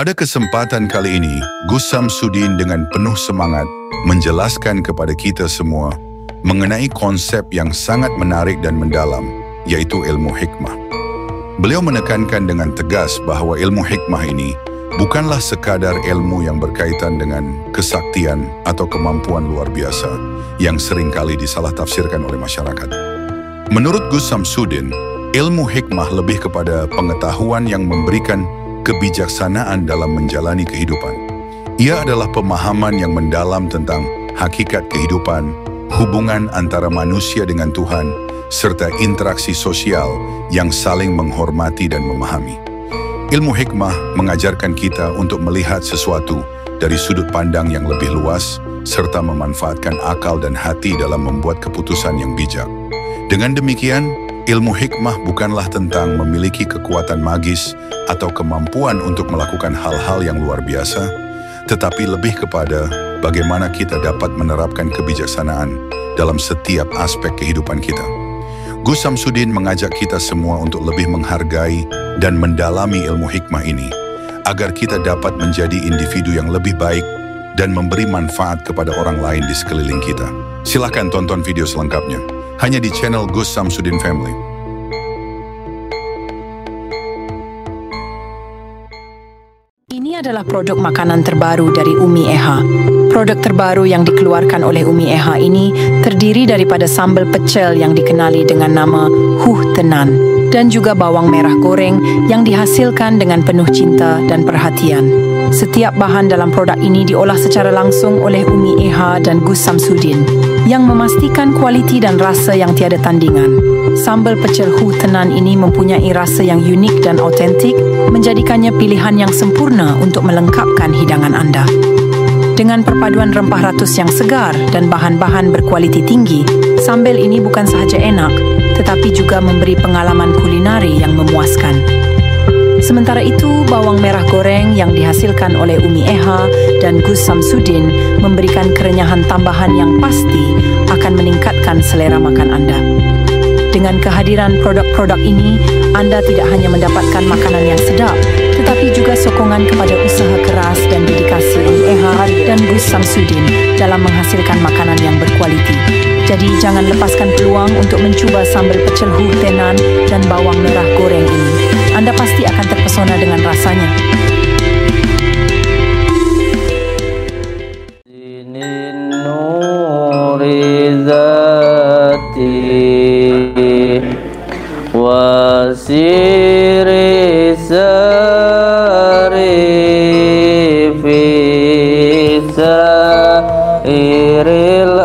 Pada kesempatan kali ini, Gus Samsudin dengan penuh semangat menjelaskan kepada kita semua mengenai konsep yang sangat menarik dan mendalam, yaitu ilmu hikmah. Beliau menekankan dengan tegas bahawa ilmu hikmah ini bukanlah sekadar ilmu yang berkaitan dengan kesaktian atau kemampuan luar biasa yang seringkali disalah tafsirkan oleh masyarakat. Menurut Gus Samsudin, ilmu hikmah lebih kepada pengetahuan yang memberikan kebijaksanaan dalam menjalani kehidupan. Ia adalah pemahaman yang mendalam tentang hakikat kehidupan, hubungan antara manusia dengan Tuhan, serta interaksi sosial yang saling menghormati dan memahami. Ilmu hikmah mengajarkan kita untuk melihat sesuatu dari sudut pandang yang lebih luas, serta memanfaatkan akal dan hati dalam membuat keputusan yang bijak. Dengan demikian, ilmu hikmah bukanlah tentang memiliki kekuatan magis atau kemampuan untuk melakukan hal-hal yang luar biasa, tetapi lebih kepada bagaimana kita dapat menerapkan kebijaksanaan dalam setiap aspek kehidupan kita. Gus Samsudin mengajak kita semua untuk lebih menghargai dan mendalami ilmu hikmah ini, agar kita dapat menjadi individu yang lebih baik dan memberi manfaat kepada orang lain di sekeliling kita. Silakan tonton video selengkapnya, hanya di channel Gus Samsudin Family. Ini adalah produk makanan terbaru dari Umi Eha. Produk terbaru yang dikeluarkan oleh Umi Eha ini terdiri daripada sambal pecel yang dikenali dengan nama Huh Tenan dan juga bawang merah goreng yang dihasilkan dengan penuh cinta dan perhatian. Setiap bahan dalam produk ini diolah secara langsung oleh Umi Eha dan Gus Samsudin yang memastikan kualiti dan rasa yang tiada tandingan. Sambal pecel Huh Tenan ini mempunyai rasa yang unik dan autentik, menjadikannya pilihan yang sempurna untuk melengkapkan hidangan anda. Dengan perpaduan rempah ratus yang segar dan bahan-bahan berkualiti tinggi, sambal ini bukan sahaja enak, tetapi juga memberi pengalaman kulinari yang memuaskan. Sementara itu, bawang merah goreng yang dihasilkan oleh Umi Eha dan Gus Samsudin memberikan kerenyahan tambahan yang pasti akan meningkatkan selera makan anda. Dengan kehadiran produk-produk ini, anda tidak hanya mendapatkan makanan yang sedap, tetapi juga sokongan kepada usaha keras dan dedikasi Umi Eha dan Gus Samsudin dalam menghasilkan makanan yang berkualiti. Jadi jangan lepaskan peluang untuk mencuba sambal pecel Huh Tenan dan bawang merah goreng ini. Anda pasti akan terpesona dengan rasanya. Wasiri sari fisa iril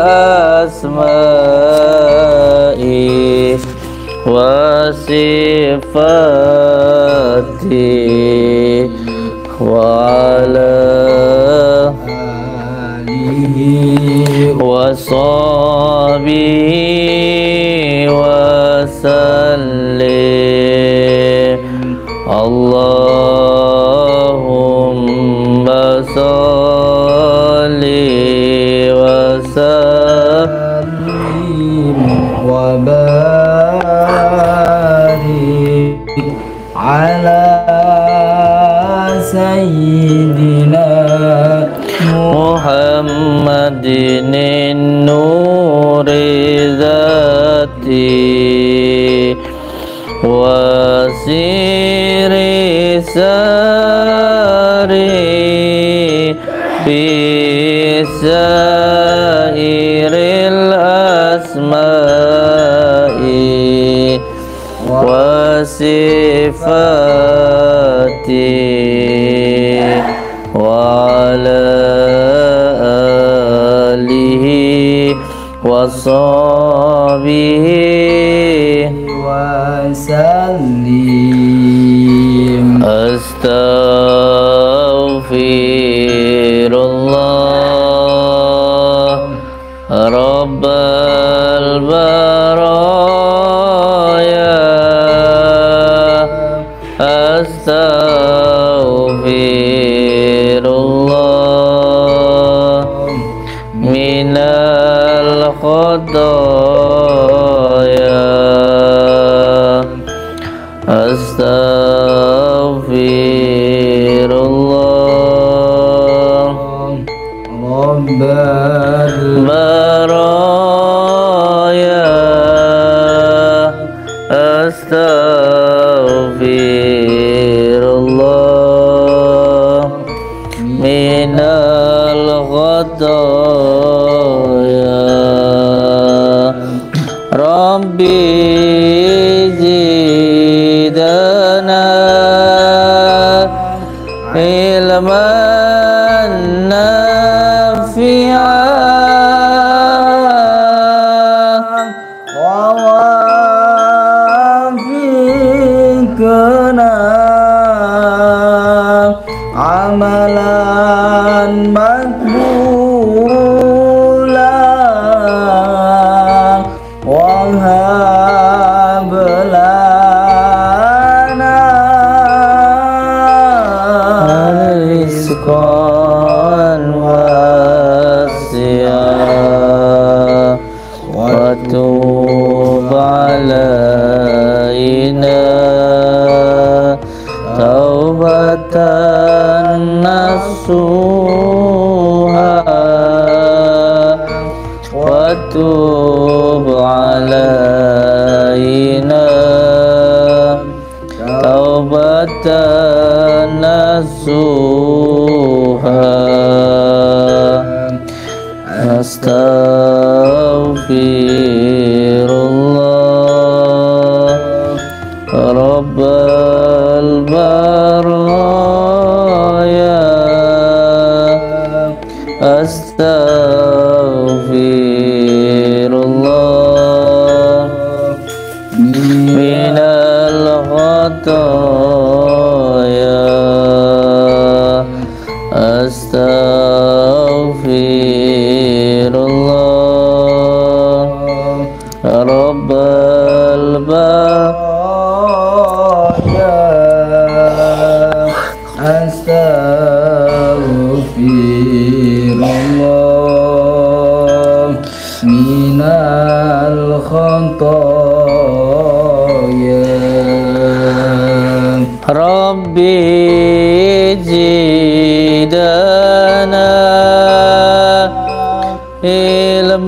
asma'i wasifati wa ala alihi washabihi wasallim. Allahumma salli wa sallim wa barik ala sayyidina Muhammadin nuri dzati wasiri sari bisairil asma'i wasifati wa ala alihi washabihi wasallim. Astaghfirullah Rabbal baraya, astaghfirullah minal khotaya, astaghfirullah baraya astaghfirullah minal khataya Rabbi zidana ilman nafi'an wa wafiqna amalan makbulan wa hab lana rizqan wasi'a wa tub alaina taubatan nasuha wa tub alaina taubatan nasuha astaghfirullah rabbal baraya astaghfirullah minal khataya astaghfirullah rabbal baraya astaghfirullah minal khataya Rabbi zidana ilman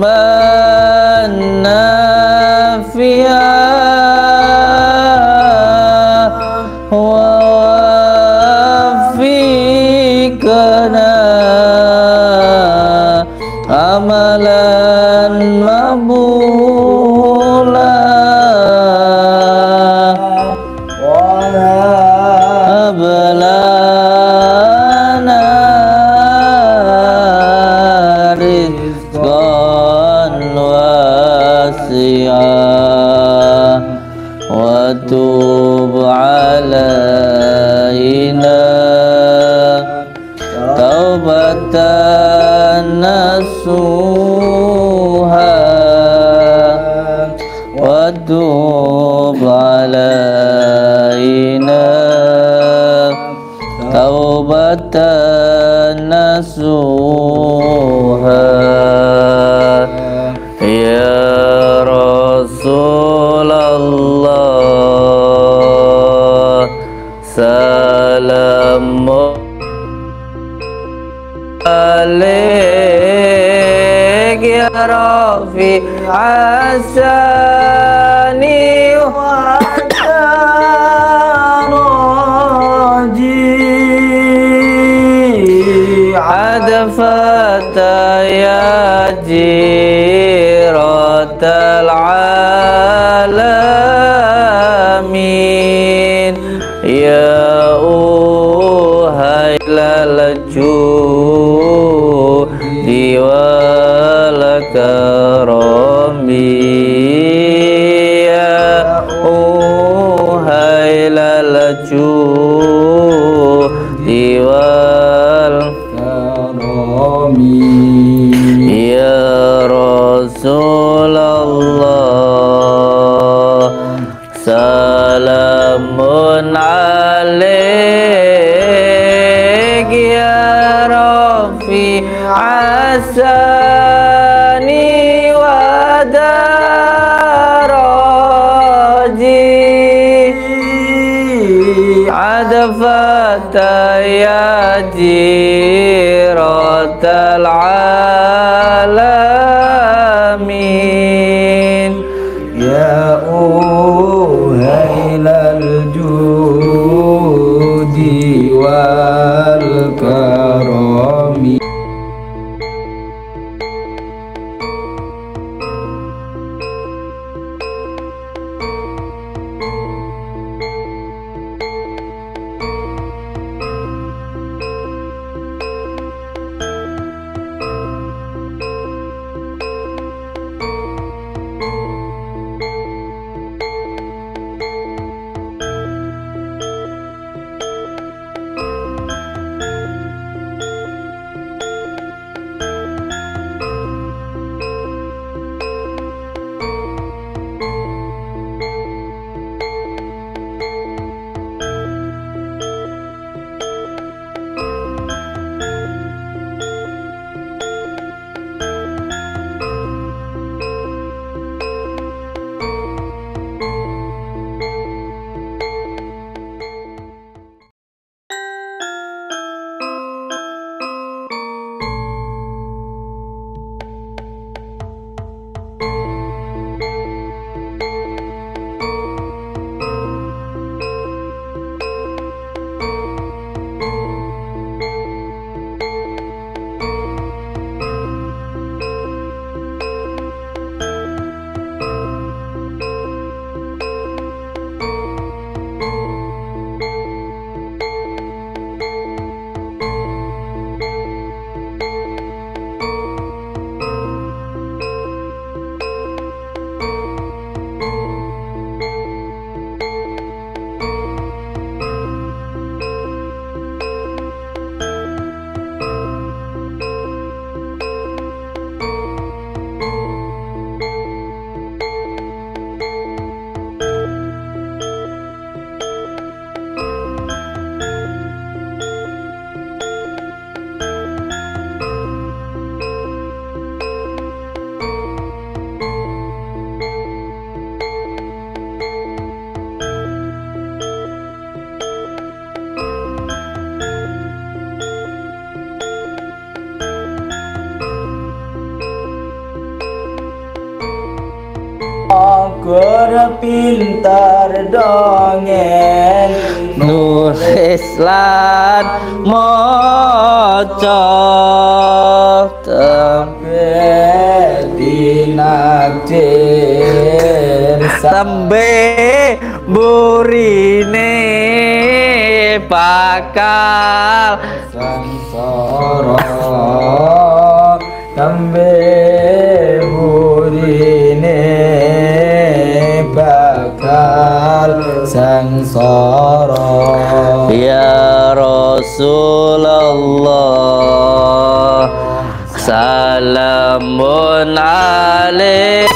nafi'an wa wafiqna amalan maqbulan wa hab lana rizqan wasi'a wa tub alaina taubatan nasuha wa tub alaina taubatan nasuha ya Rasulullah salamu alaik ya Rafi asani wa daraji adfata ya jiratal alamin ya uhailal judi wal karami ya uhailal judi wal karami ya Rasulullah salamun alaik ya Rafi asani wa daraji adfata ya jiratal pintar dongeng nulis lan maca tempe dinakdir sampe burine bakal sangsara sampe burine bakal sangsara. Ya Rasulullah salamun alaik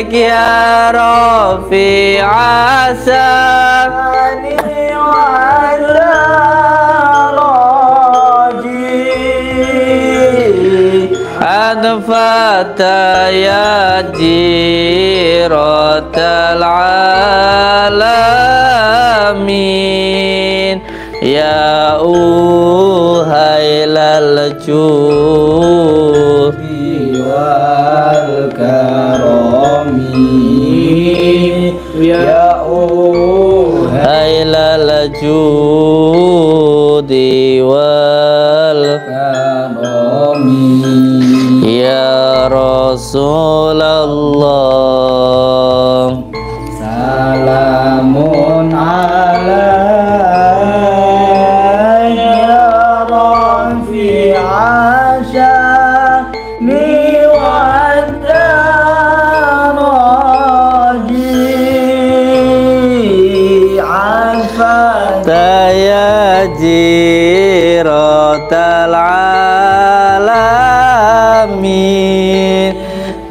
ya Rafi asani wa raji adfata ya jiratal alamin ya uhailal judi wal karami ya uhailal judi wal karami ya Rasulullah salamun jiratal alamin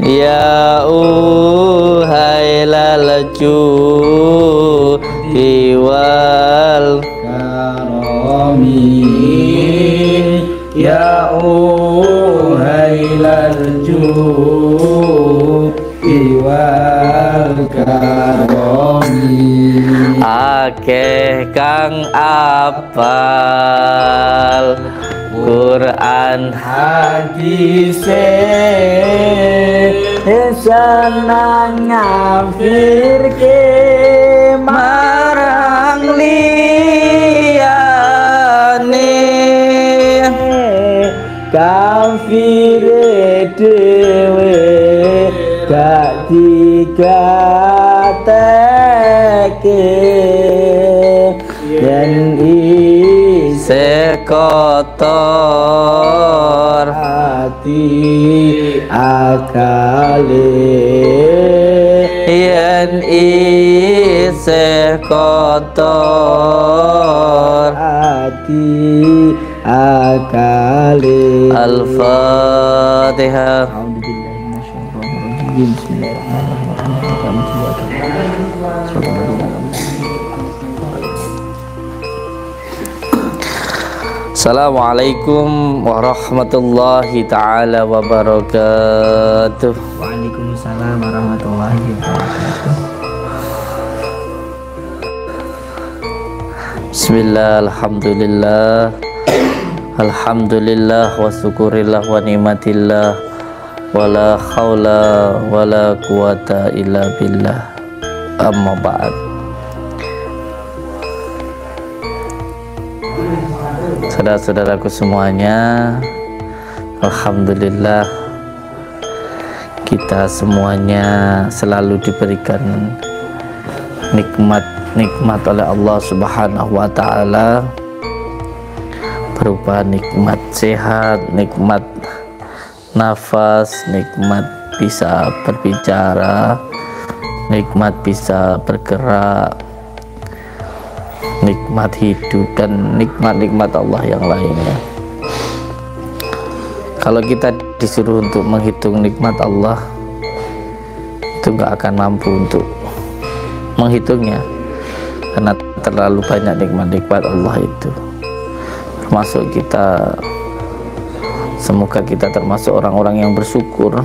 ya uhailal judi wal karami ya uhailal judi wal karami akeh kang apal Quran hadise senang ngafirke marang liyane kafire dewe gak dikateke yen isih kotor hati akale yen isih kotor hati akale. Al-Fatihah. Assalamualaikum warahmatullahi ta'ala wabarakatuh. Waalaikumsalam warahmatullahi wabarakatuh. Bismillah, alhamdulillah, alhamdulillah wa syukurillah wa ni'matillah wa la hawla wa la quwata illa billah. Amma ba'd. Saudara-saudaraku semuanya, alhamdulillah kita semuanya selalu diberikan nikmat oleh Allah Subhanahu wa ta'ala, berupa nikmat sehat, nikmat nafas, nikmat bisa berbicara, nikmat bisa bergerak, nikmat hidup, dan nikmat-nikmat Allah yang lainnya. Kalau kita disuruh untuk menghitung nikmat Allah, itu nggak akan mampu untuk menghitungnya, karena terlalu banyak nikmat-nikmat Allah itu. Termasuk kita, semoga kita termasuk orang-orang yang bersyukur,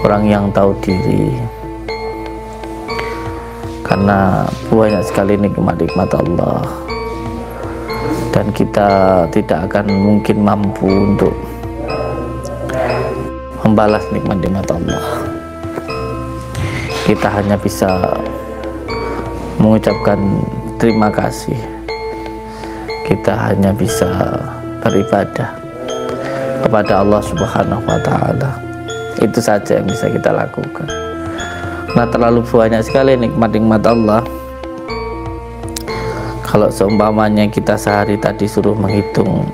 orang yang tahu diri, karena banyak sekali nikmat-nikmat Allah, dan kita tidak akan mungkin mampu untuk membalas nikmat-nikmat Allah. kita hanya bisa mengucapkan terima kasih, kita hanya bisa beribadah kepada Allah Subhanahu wa Ta'ala. Itu saja yang bisa kita lakukan. Nah, terlalu banyak sekali nikmat-nikmat Allah. Kalau seumpamanya kita sehari tadi suruh menghitung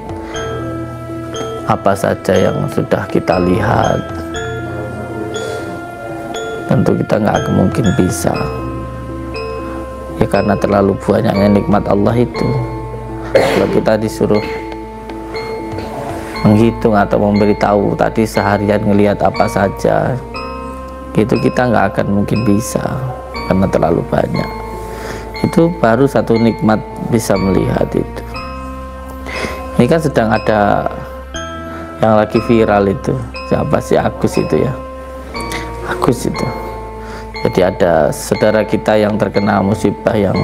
apa saja yang sudah kita lihat, tentu kita nggak mungkin bisa, ya karena terlalu banyaknya nikmat Allah itu. Kalau kita disuruh menghitung atau memberitahu tadi seharian ngelihat apa saja, itu kita nggak akan mungkin bisa karena terlalu banyak. Itu baru satu nikmat bisa melihat itu. Ini kan sedang ada yang lagi viral itu, siapa sih, Agus itu ya, Agus itu. Jadi ada saudara kita yang terkena musibah, yang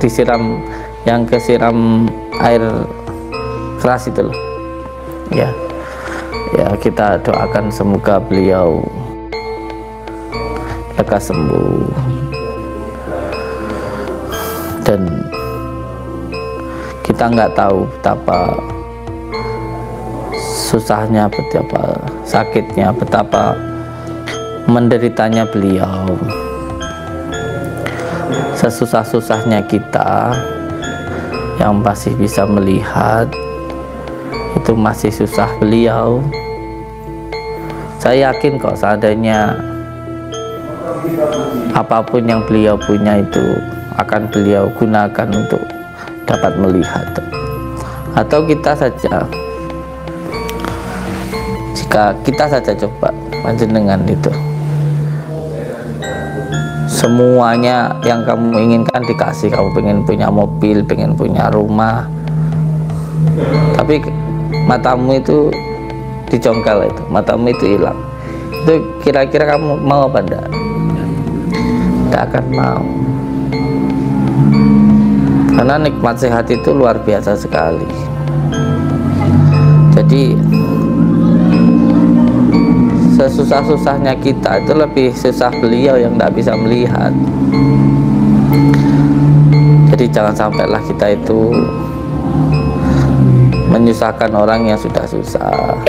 disiram, yang kesiram air keras itu loh. Ya, kita doakan semoga beliau lekas sembuh. Dan kita nggak tahu betapa susahnya, betapa sakitnya, betapa menderitanya beliau. Sesusah-susahnya kita yang masih bisa melihat, itu masih susah beliau. Saya yakin kok seandainya apapun yang beliau punya itu akan beliau gunakan untuk dapat melihat. Atau kita saja, jika kita saja coba panjenengan itu, semuanya yang kamu inginkan dikasih. Kamu pengen punya mobil, pengen punya rumah, tapi matamu itu dicongkel, itu matamu itu hilang, itu kira-kira kamu mau apa enggak? Tidak akan mau, karena nikmat sehat itu luar biasa sekali. Jadi sesusah-susahnya kita itu lebih susah beliau yang tidak bisa melihat. Jadi jangan sampailah kita itu menyusahkan orang yang sudah susah.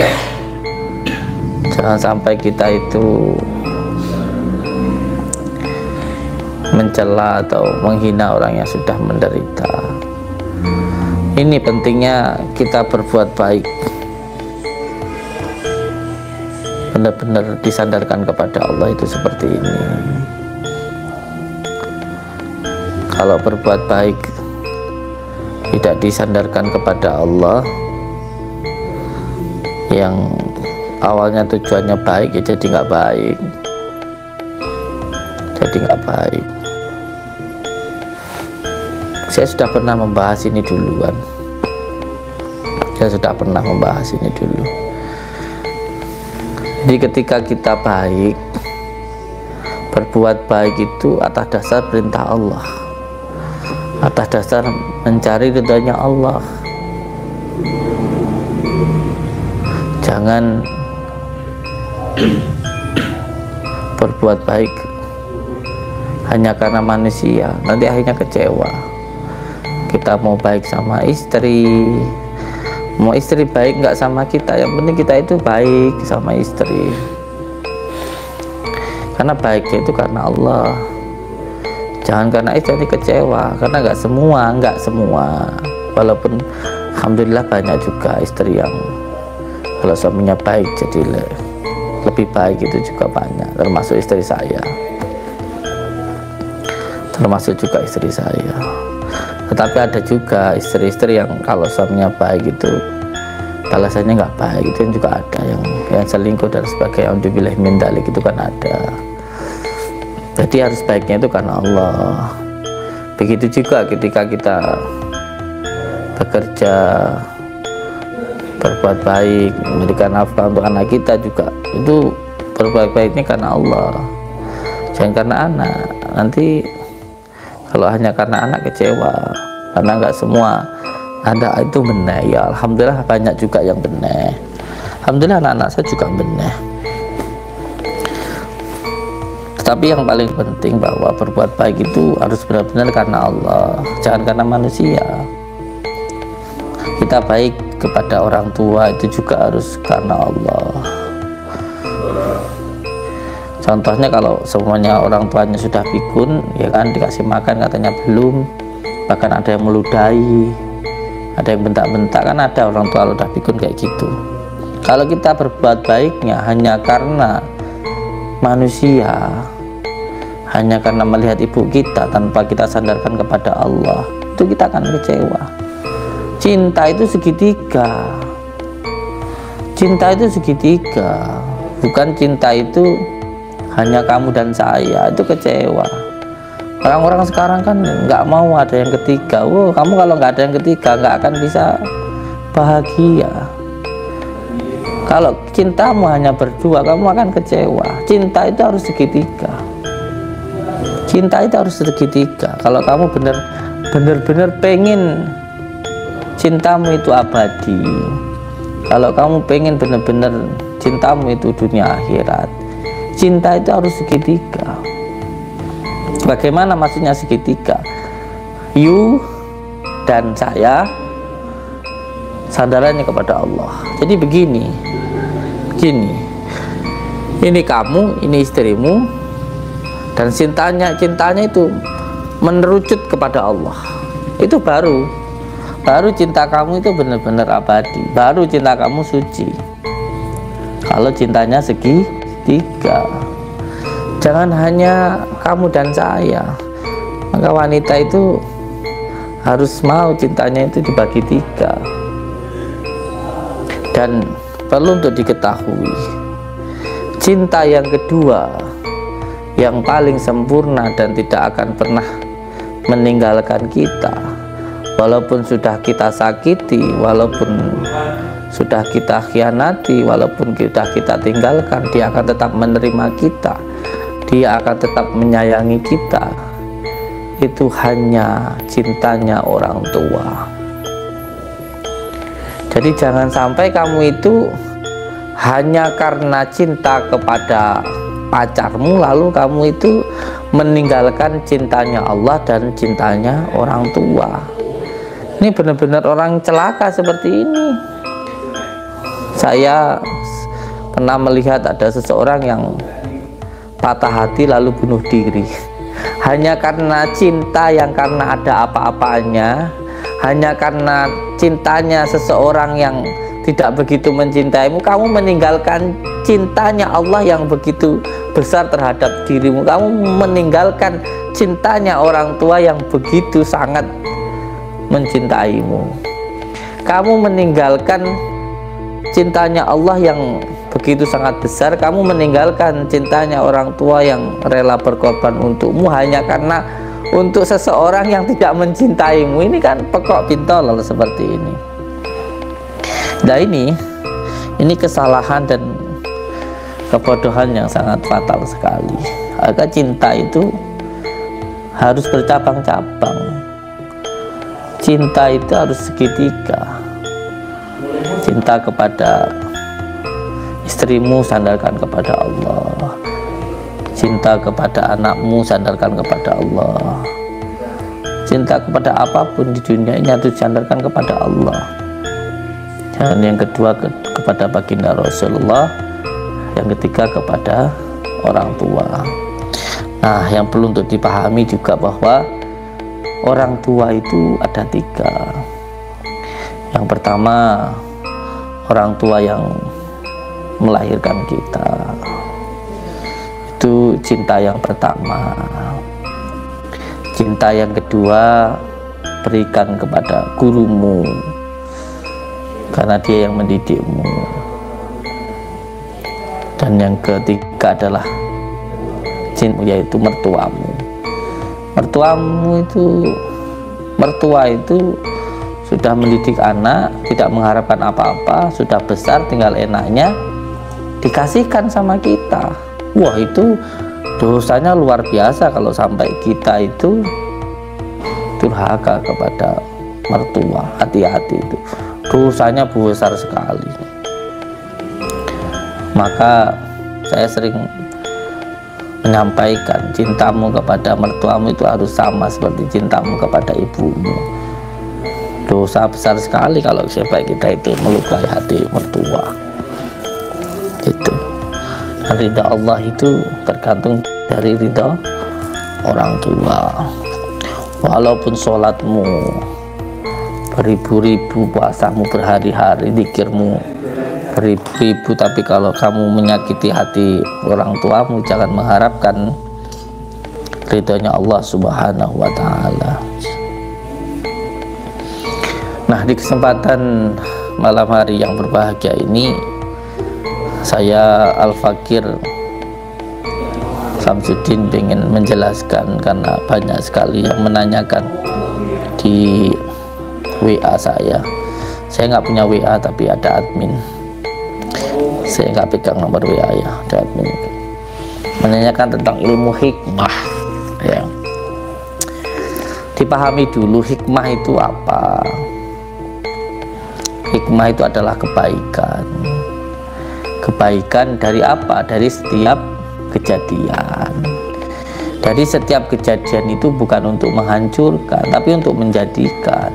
Jangan sampai kita itu mencela atau menghina orang yang sudah menderita. Ini pentingnya kita berbuat baik, benar-benar disandarkan kepada Allah itu seperti ini. Kalau berbuat baik tidak disandarkan kepada Allah, yang awalnya tujuannya baik ya jadi nggak baik, jadi nggak baik. Saya sudah pernah membahas ini duluan. Saya sudah pernah membahas ini dulu. Jadi ketika kita baik, berbuat baik itu atas dasar perintah Allah, atas dasar mencari ridhonya Allah. Jangan berbuat baik hanya karena manusia, nanti akhirnya kecewa. Kita mau baik sama istri, mau istri baik nggak sama kita, yang penting kita itu baik sama istri, karena baiknya itu karena Allah. Jangan karena istri kecewa, karena nggak semua, walaupun alhamdulillah banyak juga istri yang kalau suaminya baik jadi lebih baik, itu juga banyak, termasuk istri saya, termasuk juga istri saya. Tetapi ada juga istri-istri yang kalau suaminya baik itu balasannya nggak baik, itu juga ada, yang selingkuh dan sebagainya, alhamdulillah min dzalik, itu kan ada. Jadi harus baiknya itu karena Allah. Begitu juga ketika kita bekerja, berbuat baik, memberikan nafkah untuk anak kita juga, itu berbuat baiknya karena Allah, jangan karena anak. Nanti kalau hanya karena anak kecewa, karena nggak semua ada itu benar. Ya alhamdulillah banyak juga yang benar. Alhamdulillah anak-anak saya juga benar. Tapi yang paling penting bahwa berbuat baik itu harus benar-benar karena Allah, jangan karena manusia. Kita baik kepada orang tua itu juga harus karena Allah. Contohnya kalau semuanya orang tuanya sudah pikun, ya kan, dikasih makan katanya belum, bahkan ada yang meludahi, ada yang bentak-bentak, kan ada orang tua udah pikun kayak gitu. Kalau kita berbuat baiknya hanya karena manusia, hanya karena melihat ibu kita tanpa kita sandarkan kepada Allah, itu kita akan kecewa. Cinta itu segitiga. Cinta itu segitiga. Bukan cinta itu hanya kamu dan saya, itu kecewa. Orang-orang sekarang kan nggak mau ada yang ketiga. Wow, kamu kalau nggak ada yang ketiga nggak akan bisa bahagia. Kalau cintamu hanya berdua, kamu akan kecewa. Cinta itu harus segitiga. Cinta itu harus segitiga. Kalau kamu benar-benar pengen cintamu itu abadi, kalau kamu pengen benar-benar cintamu itu dunia akhirat, cinta itu harus segitiga. Bagaimana maksudnya segitiga? You dan saya sandarannya kepada Allah. Jadi begini, ini kamu, ini istrimu, dan cintanya itu menerucut kepada Allah. Itu baru cinta kamu itu benar-benar abadi, baru cinta kamu suci. Kalau cintanya segitiga, jangan hanya kamu dan saya. Maka wanita itu harus mau cintanya itu dibagi tiga. Dan perlu untuk diketahui, cinta yang kedua yang paling sempurna dan tidak akan pernah meninggalkan kita, walaupun sudah kita sakiti, walaupun sudah kita khianati, walaupun sudah kita tinggalkan, dia akan tetap menerima kita, dia akan tetap menyayangi kita. Itu hanya cintanya orang tua. Jadi jangan sampai kamu itu hanya karena cinta kepada pacarmu lalu kamu itu meninggalkan cintanya Allah dan cintanya orang tua. Ini benar-benar orang celaka seperti ini. Saya pernah melihat ada seseorang yang patah hati lalu bunuh diri hanya karena cinta yang karena ada apa-apanya, hanya karena cintanya seseorang yang tidak begitu mencintaimu. Kamu meninggalkan cintanya Allah yang begitu besar terhadap dirimu, kamu meninggalkan cintanya orang tua yang begitu sangat mencintaimu, kamu meninggalkan cintanya Allah yang begitu sangat besar, kamu meninggalkan cintanya orang tua yang rela berkorban untukmu hanya karena untuk seseorang yang tidak mencintaimu. Ini kan pekok pintol seperti ini. Nah ini kesalahan dan kebodohan yang sangat fatal sekali. Agar cinta itu harus bercabang-cabang. Cinta itu harus segitiga. Cinta kepada istrimu sandarkan kepada Allah, cinta kepada anakmu sandarkan kepada Allah, cinta kepada apapun di dunia ini harus sandarkan kepada Allah. Dan yang kedua kepada baginda Rasulullah, yang ketiga kepada orang tua. Nah, yang perlu untuk dipahami juga bahwa orang tua itu ada tiga. Yang pertama, orang tua yang melahirkan kita, itu cinta yang pertama. Cinta yang kedua, berikan kepada gurumu karena dia yang mendidikmu. Dan yang ketiga adalah cinta, yaitu mertuamu. Mertua itu sudah mendidik anak, tidak mengharapkan apa-apa, sudah besar tinggal enaknya dikasihkan sama kita. Wah, itu dosanya luar biasa kalau sampai kita itu durhaka kepada mertua. Hati-hati, itu dosanya besar sekali. Maka saya sering menyampaikan cintamu kepada mertuamu itu harus sama seperti cintamu kepada ibumu. Dosa besar sekali kalau sampai kita itu melukai hati mertua. Gitu. Dan ridha Allah itu tergantung dari ridha orang tua. Walaupun sholatmu beribu-ribu, puasamu berhari-hari, zikirmu beribu-ribu, tapi kalau kamu menyakiti hati orang tuamu, jangan mengharapkan ridhonya Allah Subhanahu wa Ta'ala. Nah, di kesempatan malam hari yang berbahagia ini, saya Al-Fakir Samsudin ingin menjelaskan, karena banyak sekali yang menanyakan di WA saya. Saya nggak punya WA, tapi ada admin. Saya nggak pegang nomor WA ya, ada admin menanyakan tentang ilmu hikmah. Ya, dipahami dulu hikmah itu apa. Hikmah itu adalah kebaikan. Kebaikan dari apa? Dari setiap kejadian. Dari setiap kejadian itu bukan untuk menghancurkan, tapi untuk menjadikan.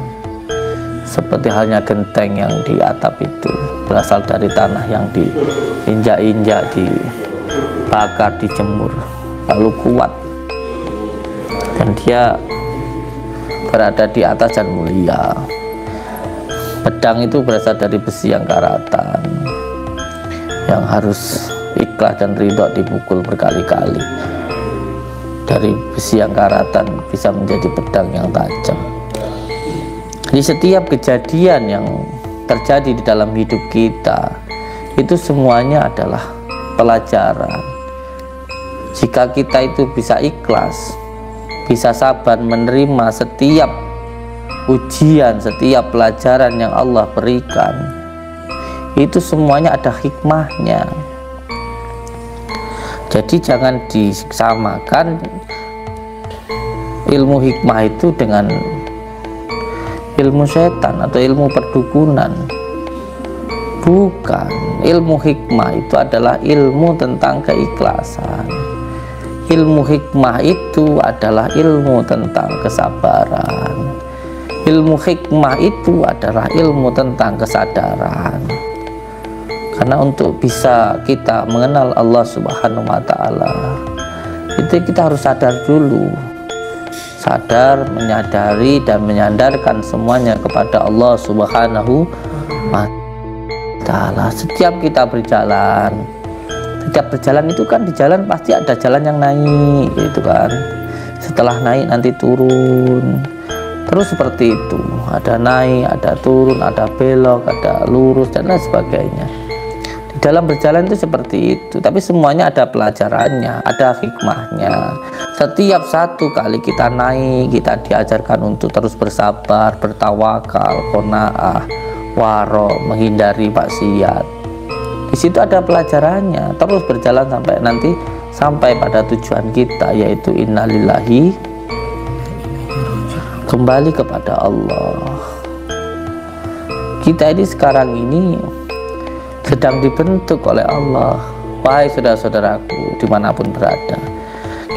Seperti halnya genteng yang di atap itu berasal dari tanah yang diinjak-injak, dibakar, dijemur, lalu kuat, dan dia berada di atas dan mulia. Pedang itu berasal dari besi yang karatan, yang harus ikhlas dan ridho dipukul berkali-kali. Dari besi yang karatan bisa menjadi pedang yang tajam. Di setiap kejadian yang terjadi di dalam hidup kita, itu semuanya adalah pelajaran. Jika kita itu bisa ikhlas, bisa sabar menerima setiap ujian, setiap pelajaran yang Allah berikan, itu semuanya ada hikmahnya. Jadi jangan disamakan ilmu hikmah itu dengan ilmu setan atau ilmu perdukunan. Bukan. Ilmu hikmah itu adalah ilmu tentang keikhlasan. Ilmu hikmah itu adalah ilmu tentang kesabaran. Ilmu hikmah itu adalah ilmu tentang kesadaran. Karena untuk bisa kita mengenal Allah Subhanahu wa Ta'ala, itu kita harus sadar dulu. Sadar, menyadari, dan menyandarkan semuanya kepada Allah Subhanahu wa Ta'ala. Setiap kita berjalan, setiap berjalan itu kan di jalan pasti ada jalan yang naik, gitu kan. Setelah naik nanti turun. Terus seperti itu, ada naik, ada turun, ada belok, ada lurus, dan lain sebagainya. Di dalam berjalan itu seperti itu, tapi semuanya ada pelajarannya, ada hikmahnya. Setiap satu kali kita naik, kita diajarkan untuk terus bersabar, bertawakal, qanaah, waro, menghindari maksiat. Di situ ada pelajarannya. Terus berjalan sampai pada tujuan kita, yaitu innalillahi, kembali kepada Allah. Kita ini sekarang ini sedang dibentuk oleh Allah. Wahai saudara-saudaraku dimanapun berada,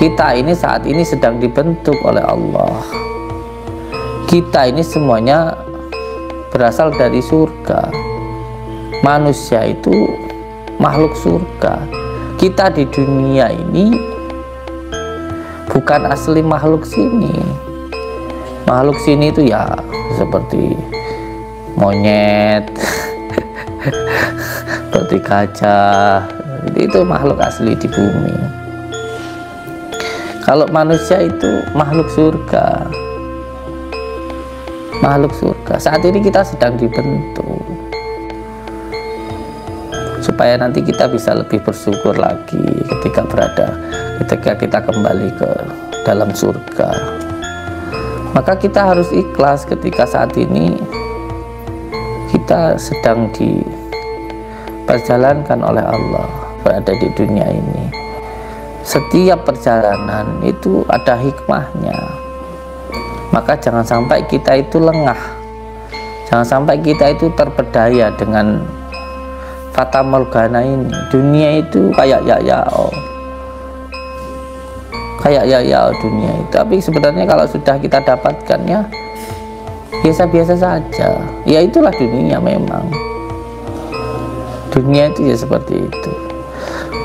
kita ini saat ini sedang dibentuk oleh Allah. Kita ini semuanya berasal dari surga. Manusia itu makhluk surga. Kita di dunia ini bukan asli makhluk sini. Makhluk sini itu ya seperti monyet, seperti gajah, itu makhluk asli di bumi. Kalau manusia itu makhluk surga. Makhluk surga. Saat ini kita sedang dibentuk supaya nanti kita bisa lebih bersyukur lagi ketika kita kembali ke dalam surga. Maka kita harus ikhlas ketika saat ini kita sedang diperjalankan oleh Allah, berada di dunia ini. Setiap perjalanan itu ada hikmahnya. Maka jangan sampai kita itu lengah, jangan sampai kita itu terpedaya dengan fata morgana ini. Dunia itu kayak ya kayak ya dunia itu. Tapi sebenarnya kalau sudah kita dapatkannya biasa-biasa saja. Ya itulah dunia memang. Dunia itu ya seperti itu.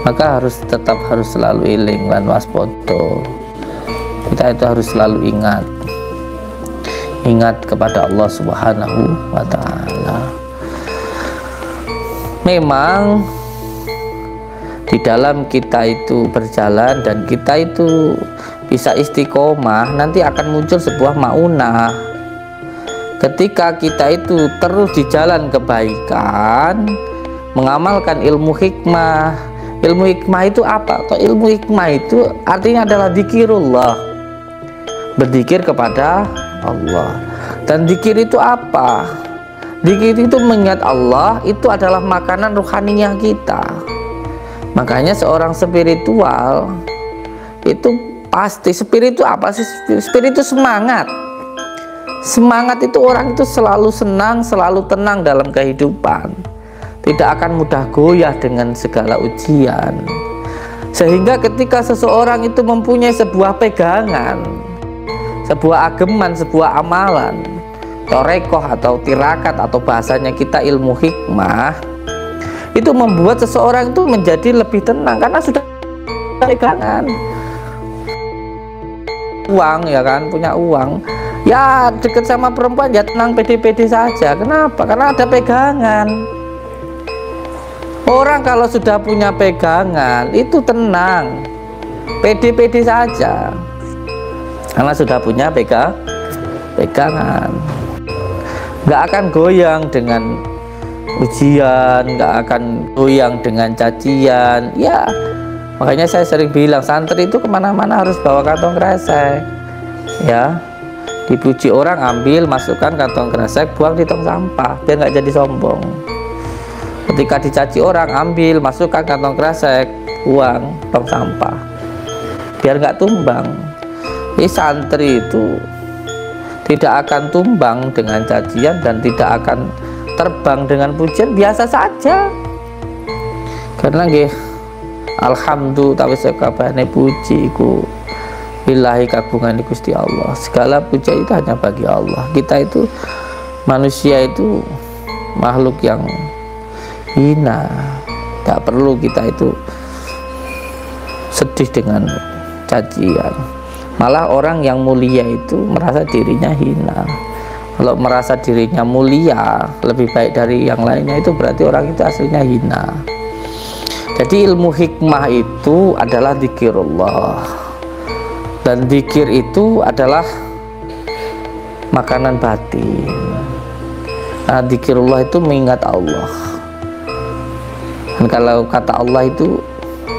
Maka tetap harus selalu eling lan waspada. Kita itu harus selalu ingat kepada Allah Subhanahu wa Ta'ala. Memang di dalam kita itu berjalan dan kita itu bisa istiqomah, nanti akan muncul sebuah maunah. Ketika kita itu terus di jalan kebaikan, mengamalkan ilmu hikmah. Ilmu hikmah itu apa? Atau ilmu hikmah itu artinya adalah dzikirullah, berzikir kepada Allah. Dan zikir itu apa? Zikir itu mengingat Allah, itu adalah makanan rohaninya kita. Makanya seorang spiritual itu pasti, spirit itu apa sih? Spirit itu semangat. Semangat itu orang itu selalu senang, selalu tenang dalam kehidupan. Tidak akan mudah goyah dengan segala ujian. Sehingga ketika seseorang itu mempunyai sebuah pegangan, sebuah ageman, sebuah amalan, torekoh atau tirakat atau bahasanya kita ilmu hikmah, itu membuat seseorang itu menjadi lebih tenang karena sudah pegangan. Uang ya kan, punya uang, ya deket sama perempuan ya tenang, pede-pede saja. Kenapa? Karena ada pegangan. Orang kalau sudah punya pegangan itu tenang, pede-pede saja karena sudah punya pegangan. Nggak akan goyang dengan ujian, nggak akan goyang dengan cacian. Ya makanya saya sering bilang santri itu kemana-mana harus bawa kantong kresek. Ya, dipuji orang ambil, masukkan kantong kresek, buang di tong sampah biar nggak jadi sombong. Ketika dicaci orang ambil, masukkan kantong kresek, buang tong sampah biar nggak tumbang. Ini santri itu tidak akan tumbang dengan cacian dan tidak akan terbang dengan pujian, biasa saja. Karena nggih alhamdulillah tapi sekabehane puji iku lillahi kagungan Gusti Allah. Segala puji itu hanya bagi Allah. Kita itu manusia itu makhluk yang hina. Tak perlu kita itu sedih dengan cacian. Malah orang yang mulia itu merasa dirinya hina. Kalau merasa dirinya mulia, lebih baik dari yang lainnya, itu berarti orang itu aslinya hina. Jadi ilmu hikmah itu adalah dzikirullah. Dan dzikir itu adalah makanan batin. Nah, dzikirullah itu mengingat Allah. Dan kalau kata Allah itu,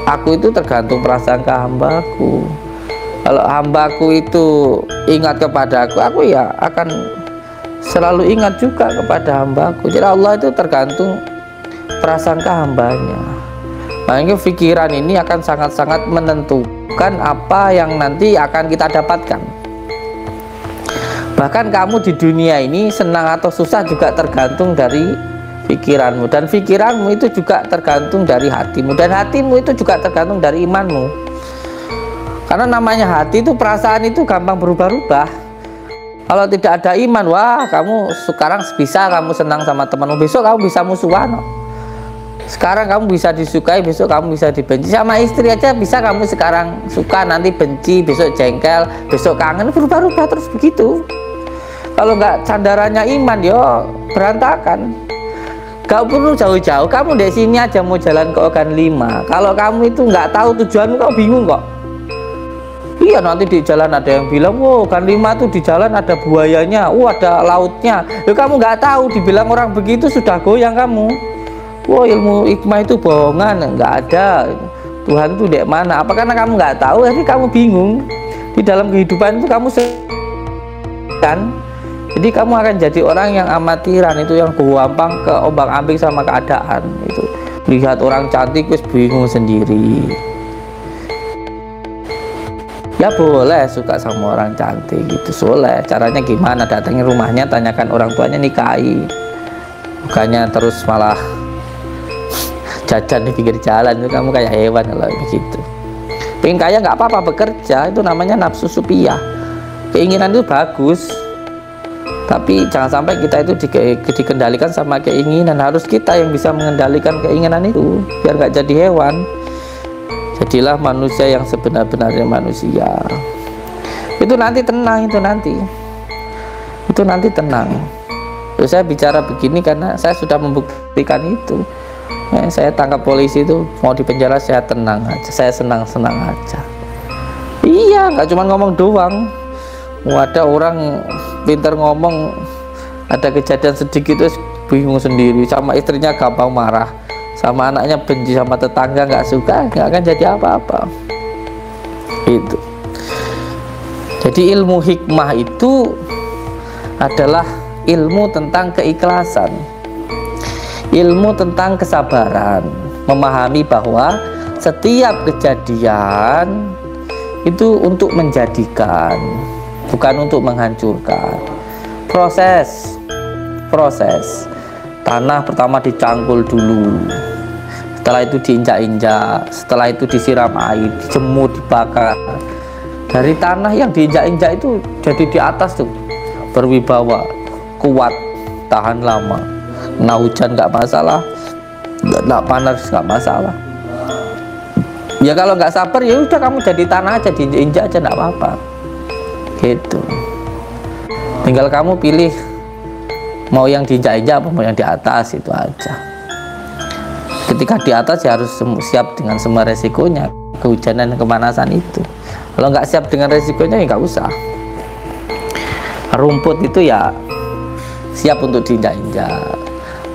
aku itu tergantung prasangka hambaku. Kalau hambaku itu ingat kepada aku ya akan selalu ingat juga kepada hambaku. Jadi Allah itu tergantung prasangka hambanya. Makanya pikiran ini akan sangat-sangat menentukan apa yang nanti akan kita dapatkan. Bahkan kamu di dunia ini senang atau susah juga tergantung dari pikiranmu, dan pikiranmu itu juga tergantung dari hatimu, dan hatimu itu juga tergantung dari imanmu. Karena namanya hati itu, perasaan itu gampang berubah-ubah. Kalau tidak ada iman, wah kamu sekarang bisa kamu senang sama temanmu, besok kamu bisa musuhan. Sekarang kamu bisa disukai, besok kamu bisa dibenci. Sama istri aja bisa kamu sekarang suka, nanti benci, besok jengkel, besok kangen, berubah-ubah terus begitu. Kalau nggak sandarannya iman, yo berantakan. Gak perlu jauh-jauh, kamu di sini aja mau jalan ke Ogan 5. Kalau kamu itu nggak tahu tujuanmu, kau bingung kok. Iya, nanti di jalan ada yang bilang, wow Ogan 5 tuh di jalan ada buayanya, ada lautnya. Ya kamu nggak tahu, dibilang orang begitu sudah goyang kamu. Wow, ilmu hikmah itu bohongan, nggak ada. Tuhan itu di mana? Apa karena kamu nggak tahu? Jadi kamu bingung. Di dalam kehidupan itu kamu kan. Jadi kamu akan jadi orang yang amatiran, itu yang gampang ke ombang-ambing sama keadaan. Itu lihat orang cantik wis bingung sendiri. Ya boleh suka sama orang cantik gitu, boleh. Caranya gimana? Datangin rumahnya, tanyakan orang tuanya, nikahi. Bukannya terus malah jajan di pinggir jalan, itu kamu kayak hewan kalau begitu. Pengen kaya nggak apa-apa, bekerja, itu namanya nafsu supiyah. Keinginan itu bagus, tapi jangan sampai kita itu dikendalikan sama keinginan. Harus kita yang bisa mengendalikan keinginan itu, biar nggak jadi hewan. Jadilah manusia yang sebenar-benarnya manusia. Itu nanti tenang, itu nanti tenang. Terus saya bicara begini karena saya sudah membuktikan itu. Saya tangkap polisi itu mau di penjara, saya tenang aja, saya senang-senang aja. Iya, nggak cuma ngomong doang. Ada orang pintar ngomong, ada kejadian sedikit terus bingung sendiri, sama istrinya gampang marah, sama anaknya benci, sama tetangga nggak suka, nggak akan jadi apa-apa. Itu. Jadi ilmu hikmah itu adalah ilmu tentang keikhlasan, ilmu tentang kesabaran, memahami bahwa setiap kejadian itu untuk menjadikan, bukan untuk menghancurkan. Proses tanah pertama dicangkul dulu, setelah itu diinjak-injak, setelah itu disiram air, dijemur, dibakar. Dari tanah yang diinjak-injak itu jadi di atas tuh berwibawa, kuat, tahan lama. Nah, hujan nggak masalah, nggak panas nggak masalah. Ya kalau nggak sabar ya udah kamu jadi tanah aja, diinjak aja nggak apa-apa. Gitu. Tinggal kamu pilih mau yang diinjak-injak apa mau yang di atas, itu aja. Ketika di atas ya harus siap dengan semua resikonya, kehujanan, kemanasan itu. Kalau nggak siap dengan resikonya ya nggak usah. Rumput itu ya siap untuk diinjak-injak.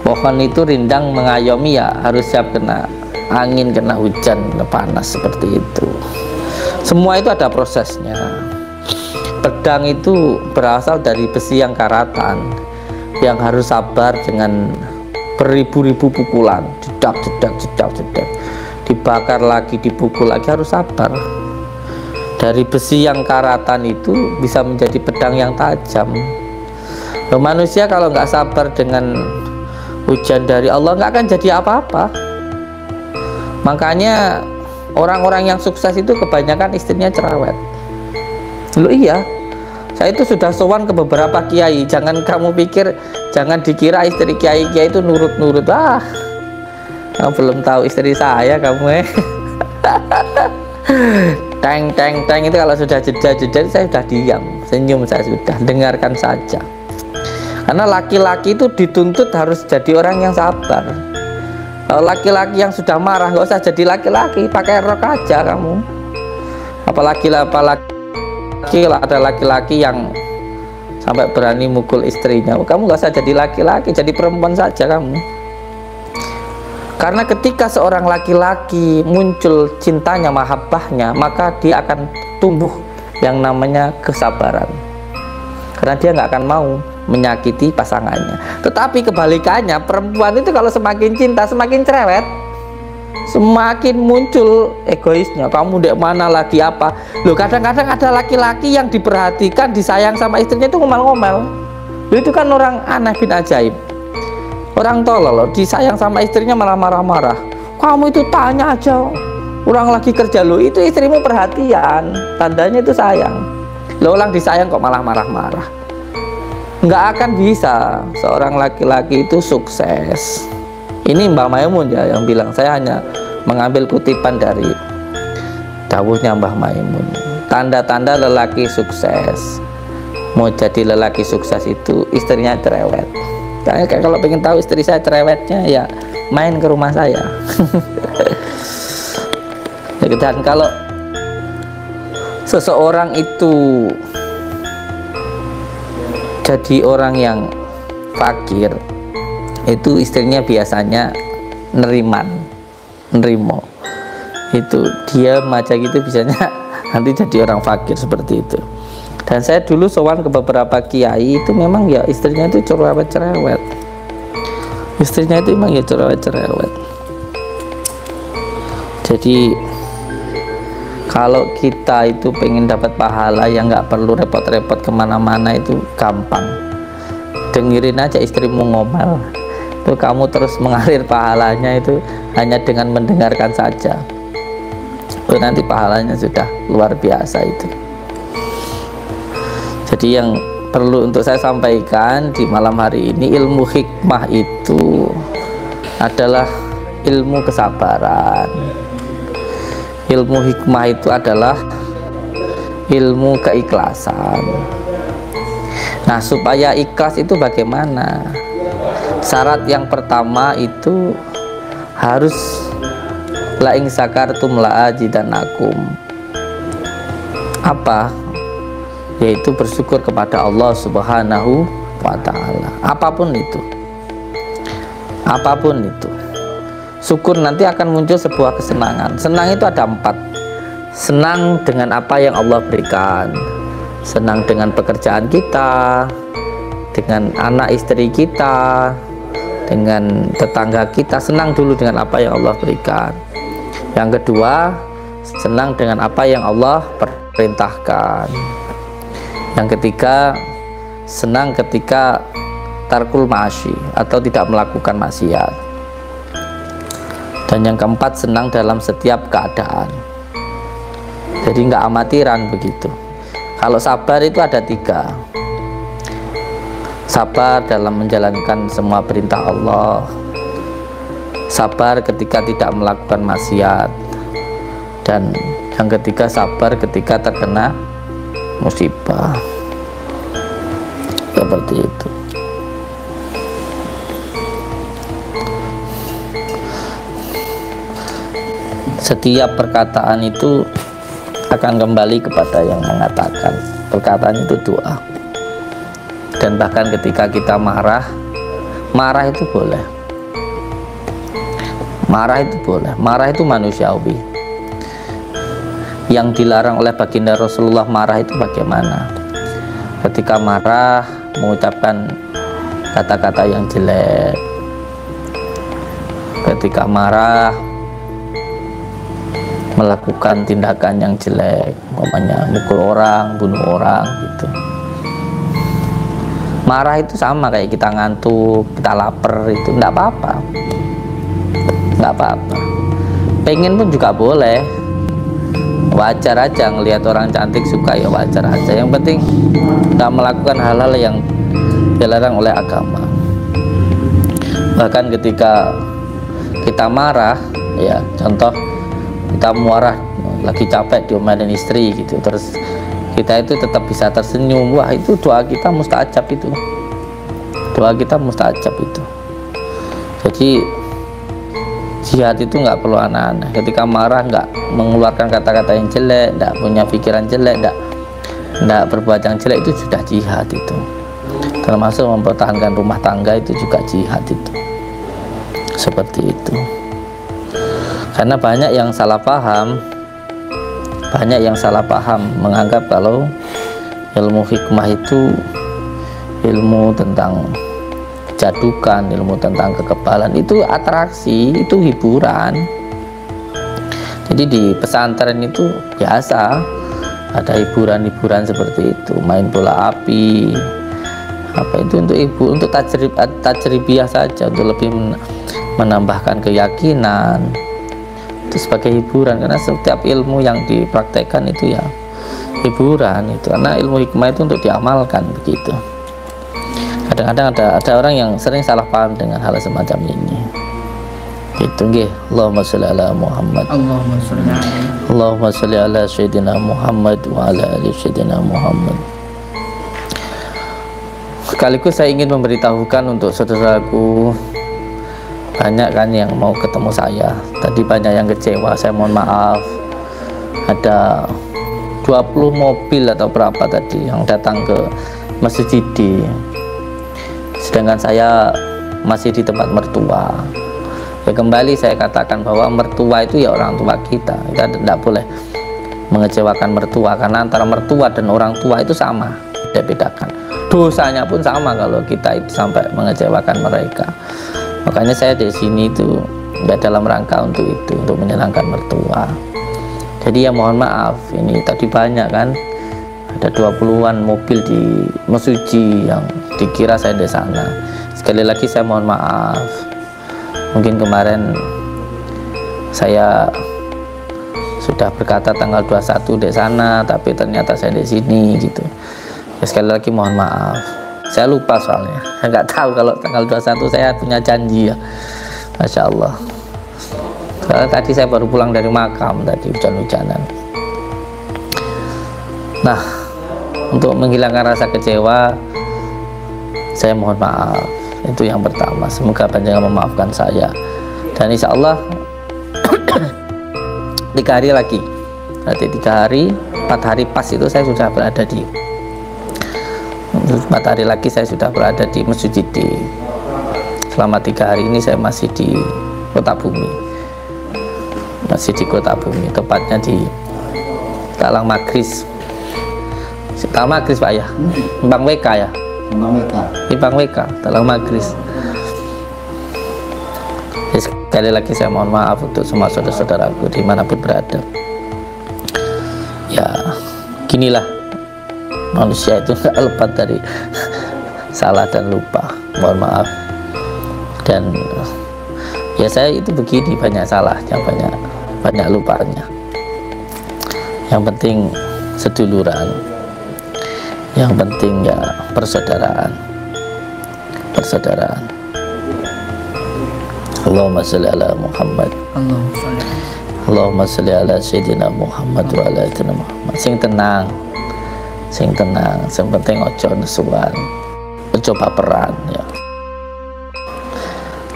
Pohon itu rindang mengayomi ya harus siap kena angin, kena hujan, kena panas, seperti itu. Semua itu ada prosesnya. Pedang itu berasal dari besi yang karatan, yang harus sabar dengan beribu-ribu pukulan, jedak, dibakar lagi, dipukul lagi, harus sabar. Dari besi yang karatan itu bisa menjadi pedang yang tajam. Manusia kalau nggak sabar dengan hujan dari Allah nggak akan jadi apa-apa. Makanya orang-orang yang sukses itu kebanyakan istrinya cerewet. Loh iya, saya itu sudah sowan ke beberapa kiai. Jangan kamu pikir, jangan dikira istri kiai-kiai itu nurut-nurut. Kamu belum tahu istri saya kamu teng itu kalau sudah jeda saya sudah diam, senyum, saya sudah dengarkan saja. Karena laki-laki itu dituntut harus jadi orang yang sabar. Kalau laki-laki yang sudah marah nggak usah jadi laki-laki, pakai rok aja kamu. Apalagi ada laki-laki yang sampai berani mukul istrinya, kamu nggak usah jadi laki-laki, jadi perempuan saja kamu. Karena ketika seorang laki-laki muncul cintanya, mahabbahnya, maka dia akan tumbuh yang namanya kesabaran. Karena dia nggak akan mau menyakiti pasangannya. Tetapi kebalikannya, perempuan itu kalau semakin cinta semakin cerewet, semakin muncul egoisnya. Kamu dek mana lagi apa? Loh, kadang-kadang ada laki-laki yang diperhatikan, disayang sama istrinya itu ngomel-ngomel. Loh, itu kan orang aneh bin ajaib. Orang tolol, disayang sama istrinya malah marah-marah. Kamu itu tanya aja, orang lagi kerja, lo itu istrimu perhatian, tandanya itu sayang. Lo orang disayang kok malah marah-marah. Nggak akan bisa seorang laki-laki itu sukses. Ini Mbah Maimun ya yang bilang, saya hanya mengambil kutipan dari dawuhnya Mbah Maimun. Tanda-tanda lelaki sukses, mau jadi lelaki sukses itu istrinya cerewet. Kayak kalau pengen tahu istri saya cerewetnya ya main ke rumah saya. Dan kalau seseorang itu jadi orang yang fakir, itu istrinya biasanya nerimo, itu dia aja gitu, biasanya nanti jadi orang fakir seperti itu. Dan saya dulu sowan ke beberapa kiai itu memang ya istrinya itu cerewet, istrinya itu memang ya cerewet. Jadi kalau kita itu pengen dapat pahala yang nggak perlu repot-repot kemana-mana, itu gampang. Dengerin aja istrimu ngomel, itu kamu terus mengalir pahalanya itu hanya dengan mendengarkan saja. nanti pahalanya sudah luar biasa itu. Jadi yang perlu untuk saya sampaikan di malam hari ini, ilmu hikmah itu adalah ilmu kesabaran. Ilmu hikmah itu adalah ilmu keikhlasan. Nah, supaya ikhlas itu bagaimana? Syarat yang pertama itu harus la ing sakartum la azidannakum. Apa? Yaitu bersyukur kepada Allah Subhanahu wa ta'ala. Apapun itu. Apapun itu. Syukur nanti akan muncul sebuah kesenangan. Senang itu ada 4. Senang dengan apa yang Allah berikan, senang dengan pekerjaan kita, dengan anak istri kita, dengan tetangga kita. Senang dulu dengan apa yang Allah berikan. Yang kedua, senang dengan apa yang Allah perintahkan. Yang ketiga, senang ketika tarkul ma'asyi atau tidak melakukan maksiat. Dan yang keempat, senang dalam setiap keadaan. Jadi nggak amatiran begitu. Kalau sabar itu ada 3. Sabar dalam menjalankan semua perintah Allah, sabar ketika tidak melakukan maksiat, dan yang ketiga sabar ketika terkena musibah. Seperti itu. Setiap perkataan itu akan kembali kepada yang mengatakan. Perkataan itu doa. Dan bahkan ketika kita marah itu boleh. Marah itu boleh. Marah itu manusiawi. Yang dilarang oleh baginda Rasulullah marah itu bagaimana? Ketika marah mengucapkan kata-kata yang jelek. Ketika marah melakukan tindakan yang jelek, umpamanya mukul orang, bunuh orang gitu. Marah itu sama kayak kita ngantuk, kita lapar, itu enggak apa-apa. Enggak apa-apa. Pengen pun juga boleh. Wajar aja ngelihat orang cantik suka, ya wajar aja. Yang penting enggak melakukan hal-hal yang dilarang oleh agama. Bahkan ketika kita marah, ya contoh kita marah lagi capek diomelin istri gitu, terus kita itu tetap bisa tersenyum, wah itu doa kita mustajab itu. Doa kita mustajab itu. Jadi jihad itu nggak perlu aneh-aneh. Ketika marah nggak mengeluarkan kata-kata yang jelek, nggak punya pikiran jelek, nggak berbuat yang jelek, itu sudah jihad itu. Termasuk mempertahankan rumah tangga itu juga jihad itu. Seperti itu. Karena banyak yang salah paham, menganggap kalau ilmu hikmah itu ilmu tentang kejadukan, ilmu tentang kekebalan, itu atraksi, itu hiburan. Jadi di pesantren itu biasa ada hiburan-hiburan seperti itu, main bola api, apa itu untuk untuk tajribiyah saja, untuk lebih menambahkan keyakinan. Itu sebagai hiburan, karena setiap ilmu yang dipraktekkan itu ya hiburan itu, karena ilmu hikmah itu untuk diamalkan begitu. Kadang-kadang ada orang yang sering salah paham dengan hal semacam ini. Itu nggih. Allahumma sholli ala Muhammad. Allahumma sholli ala sayyidina Muhammad wa ala ali sayyidina Muhammad. Sekaligus saya ingin memberitahukan untuk saudaraku, banyak kan yang mau ketemu saya. Tadi banyak yang kecewa, saya mohon maaf. Ada 20 mobil atau berapa tadi yang datang ke Masjid Jidi, sedangkan saya masih di tempat mertua. Ya kembali saya katakan bahwa mertua itu ya orang tua kita. Kita tidak boleh mengecewakan mertua, karena antara mertua dan orang tua itu sama, tidak bedakan. Dosanya pun sama kalau kita itu sampai mengecewakan mereka. Makanya saya di sini itu ya dalam rangka untuk itu, untuk menyenangkan mertua. Jadi ya mohon maaf, ini tadi banyak kan, ada 20-an mobil di Mesuji yang dikira saya di sana. Sekali lagi saya mohon maaf. Mungkin kemarin saya sudah berkata tanggal 21 di sana, tapi ternyata saya di sini gitu. Ya, sekali lagi mohon maaf, saya lupa soalnya, saya nggak tahu kalau tanggal 21 saya punya janji ya. Masya Allah. Karena tadi saya baru pulang dari makam, tadi hujan-hujanan. Nah, untuk menghilangkan rasa kecewa, saya mohon maaf. Itu yang pertama. Semoga panjenengan memaafkan saya. Dan insya Allah 3 hari lagi, berarti 3 hari, 4 hari pas itu saya sudah berada di 4 hari lagi saya sudah berada di Masjid Jiddi. Selama 3 hari ini saya masih di Kota Bumi, masih di Kota Bumi, tepatnya di Talang Magris. Talang Magris Pak ya, Bang WK ya, di Bang WK, Talang Magris. Sekali lagi saya mohon maaf untuk semua saudara-saudaraku dimanapun berada. Ya, ginilah manusia itu nggak lepas dari salah dan lupa. Mohon maaf. Dan ya saya itu begini, banyak salahnya, banyak lupanya. Yang penting seduluran, yang penting ya persaudaraan. Allahumma sholli ala Muhammad. Allahumma sholli ala Sayyidina Muhammad wa ala Sayyidina Muhammad. Sing tenang. Sing penting ojo nesuan, ojo baperan ya.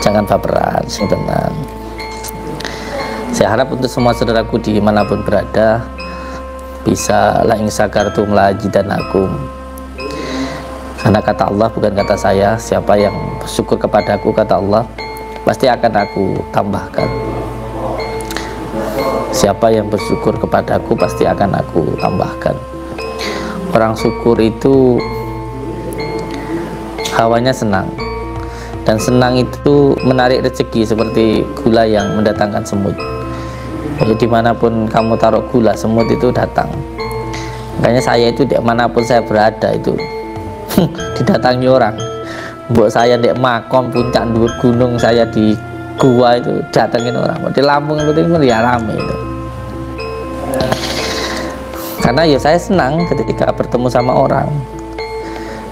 Jangan baperan, sing tenang. Saya harap untuk semua saudaraku dimanapun berada bisa la in sakartum la azidannakum. Karena kata Allah bukan kata saya, siapa yang bersyukur kepadaku, kata Allah, pasti akan aku tambahkan. Siapa yang bersyukur kepadaku pasti akan aku tambahkan. Orang syukur itu hawanya senang, dan senang itu menarik rezeki seperti gula yang mendatangkan semut. Jadi dimanapun kamu taruh gula, semut itu datang. Makanya saya itu dimanapun saya berada itu didatangi orang. Mbok saya di makom puncak dhuwur gunung, saya di gua itu datengin orang. Di Lampung itu ya rame itu. Karena ya saya senang ketika bertemu sama orang.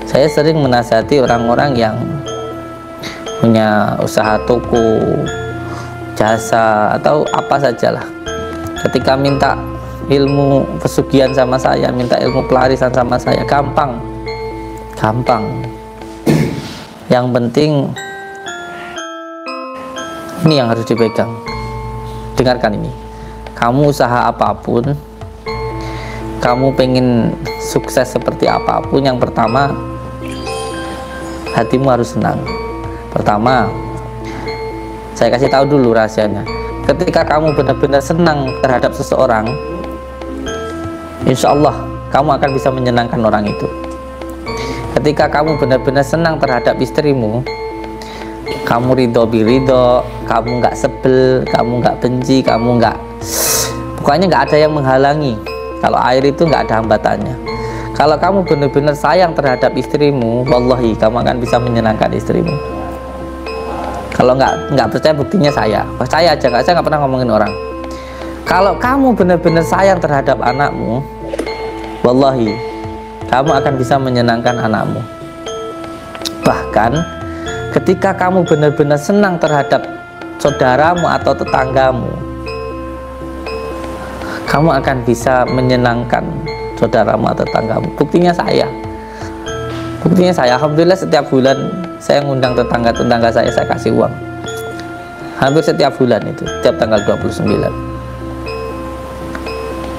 Saya sering menasihati orang-orang yang punya usaha toko, jasa atau apa sajalah. Ketika minta ilmu pesugihan sama saya, minta ilmu pelarisan sama saya, gampang. Yang penting ini yang harus dipegang. Dengarkan ini. Kamu usaha apapun, kamu pengen sukses seperti apapun, yang pertama hatimu harus senang. Pertama, saya kasih tahu dulu rahasianya. Ketika kamu benar-benar senang terhadap seseorang, insya Allah kamu akan bisa menyenangkan orang itu. Ketika kamu benar-benar senang terhadap istrimu, kamu ridho birido, kamu nggak sebel, kamu nggak benci, kamu nggak, pokoknya nggak ada yang menghalangi. Kalau air itu nggak ada hambatannya. Kalau kamu benar-benar sayang terhadap istrimu, wallahi kamu akan bisa menyenangkan istrimu. Kalau nggak percaya, buktinya saya percaya aja, saya nggak pernah ngomongin orang. Kalau kamu benar-benar sayang terhadap anakmu, wallahi kamu akan bisa menyenangkan anakmu. Bahkan ketika kamu benar-benar senang terhadap saudaramu atau tetanggamu, kamu akan bisa menyenangkan saudaramu atau tetanggamu. Buktinya saya, alhamdulillah setiap bulan saya ngundang tetangga-tetangga saya kasih uang. Hampir setiap bulan itu, setiap tanggal 29.